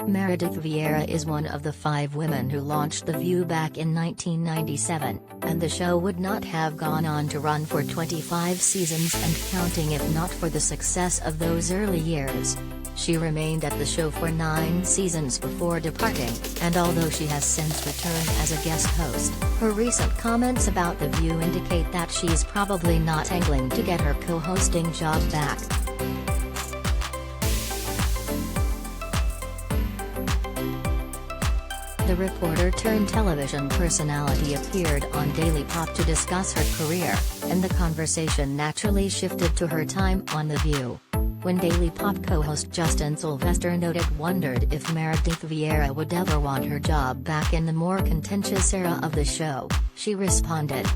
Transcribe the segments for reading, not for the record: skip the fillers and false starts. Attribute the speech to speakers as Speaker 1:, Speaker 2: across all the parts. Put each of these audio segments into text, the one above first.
Speaker 1: Meredith Vieira is one of the 5 women who launched The View back in 1997, and the show would not have gone on to run for 25 seasons and counting if not for the success of those early years. She remained at the show for 9 seasons before departing, and although she has since returned as a guest host, her recent comments about The View indicate that she's probably not angling to get her co-hosting job back. The reporter-turned-television personality appeared on Daily Pop to discuss her career, and the conversation naturally shifted to her time on The View. When Daily Pop co-host Justin Sylvester wondered if Meredith Vieira would ever want her job back in the more contentious era of the show, she responded,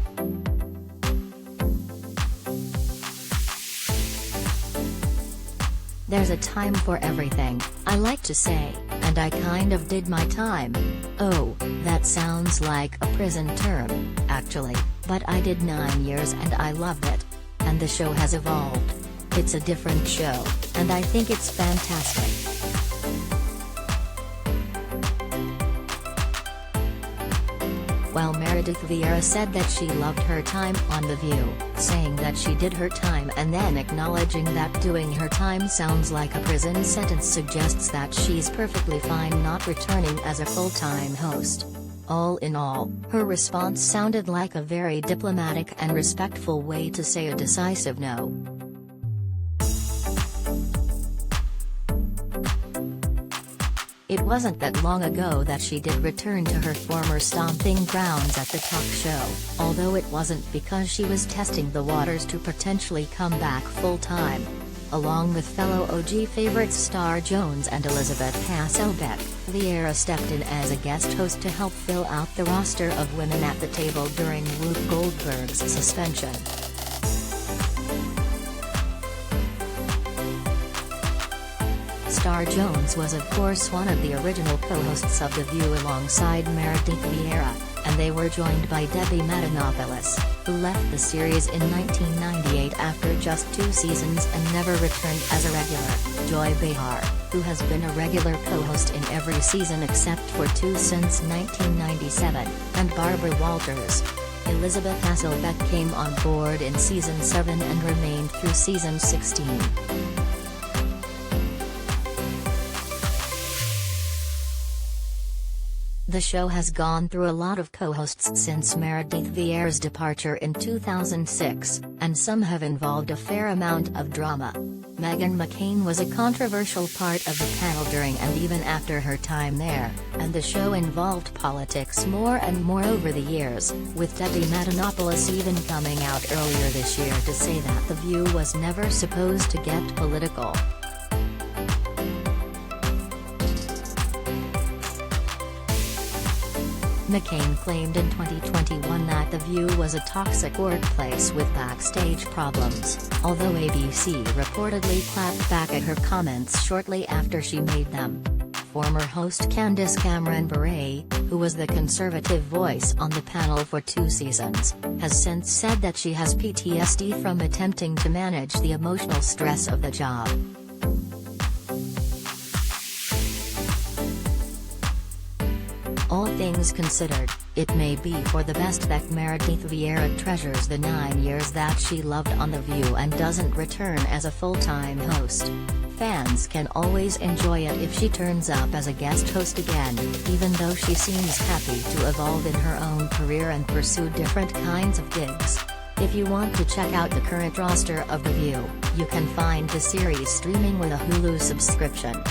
Speaker 1: "There's a time for everything, I like to say, and I kind of did my time. Oh, that sounds like a prison term, actually, but I did 9 years and I loved it. And the show has evolved. It's a different show, and I think it's fantastic." While Meredith Vieira said that she loved her time on The View, saying that she did her time and then acknowledging that doing her time sounds like a prison sentence suggests that she's perfectly fine not returning as a full-time host. All in all, her response sounded like a very diplomatic and respectful way to say a decisive no. It wasn't that long ago that she did return to her former stomping grounds at the talk show, although it wasn't because she was testing the waters to potentially come back full-time. Along with fellow OG favorites Star Jones and Elizabeth Hasselbeck, Vieira stepped in as a guest host to help fill out the roster of women at the table during Whoopi Goldberg's suspension. Star Jones was of course one of the original co-hosts of The View alongside Meredith Vieira, and they were joined by Debbie Matenopoulos, who left the series in 1998 after just 2 seasons and never returned as a regular, Joy Behar, who has been a regular co-host in every season except for 2 since 1997, and Barbara Walters. Elizabeth Hasselbeck came on board in season 7 and remained through season 16. The show has gone through a lot of co-hosts since Meredith Vieira's departure in 2006, and some have involved a fair amount of drama. Meghan McCain was a controversial part of the panel during and even after her time there, and the show involved politics more and more over the years, with Debbie Matenopoulos even coming out earlier this year to say that The View was never supposed to get political. McCain claimed in 2021 that The View was a toxic workplace with backstage problems, although ABC reportedly clapped back at her comments shortly after she made them. Former host Candace Cameron Bure, who was the conservative voice on the panel for 2 seasons, has since said that she has PTSD from attempting to manage the emotional stress of the job. All things considered, it may be for the best that Meredith Vieira treasures the 9 years that she loved on The View and doesn't return as a full-time host. Fans can always enjoy it if she turns up as a guest host again, even though she seems happy to evolve in her own career and pursue different kinds of gigs. If you want to check out the current roster of The View, you can find the series streaming with a Hulu subscription.